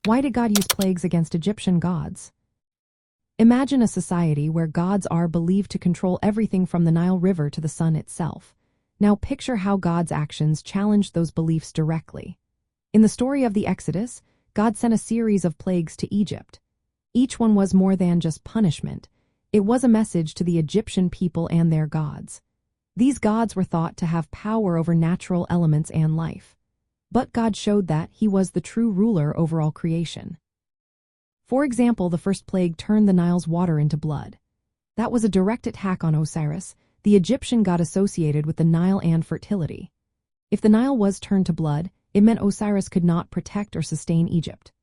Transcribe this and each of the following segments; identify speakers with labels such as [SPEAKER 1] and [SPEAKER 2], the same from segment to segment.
[SPEAKER 1] Why did God use plagues against Egyptian gods? Imagine a society where gods are believed to control everything from the Nile River to the sun itself. Now picture how God's actions challenged those beliefs directly. In the story of the Exodus, God sent a series of plagues to Egypt. Each one was more than just punishment. It was a message to the Egyptian people and their gods. These gods were thought to have power over natural elements and life. But God showed that He was the true ruler over all creation. For example, the first plague turned the Nile's water into blood. That was a direct attack on Osiris, the Egyptian god associated with the Nile and fertility. If the Nile was turned to blood, it meant Osiris could not protect or sustain Egypt.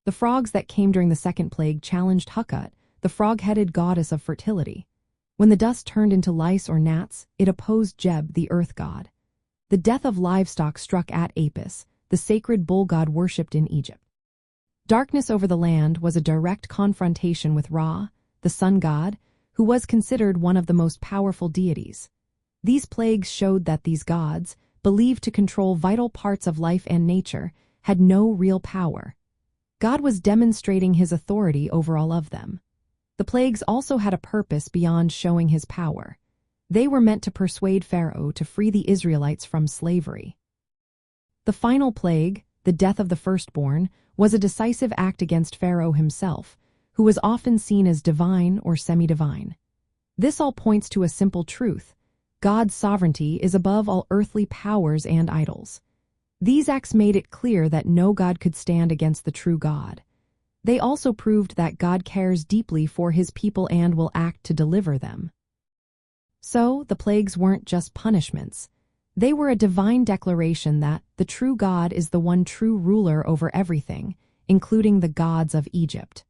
[SPEAKER 1] The frogs that came during the second plague challenged Hukut, the frog-headed goddess of fertility. When the dust turned into lice or gnats, it opposed Geb, the earth god. The death of livestock struck at Apis, the sacred bull god worshipped in Egypt. Darkness over the land was a direct confrontation with Ra, the sun god, who was considered one of the most powerful deities. These plagues showed that these gods, believed to control vital parts of life and nature, had no real power. God was demonstrating His authority over all of them. The plagues also had a purpose beyond showing His power. They were meant to persuade Pharaoh to free the Israelites from slavery. The final plague, the death of the firstborn, was a decisive act against Pharaoh himself, who was often seen as divine or semi-divine. This all points to a simple truth: God's sovereignty is above all earthly powers and idols. These acts made it clear that no god could stand against the true God. They also proved that God cares deeply for His people and will act to deliver them. So, the plagues weren't just punishments. They were a divine declaration that the true God is the one true ruler over everything, including the gods of Egypt.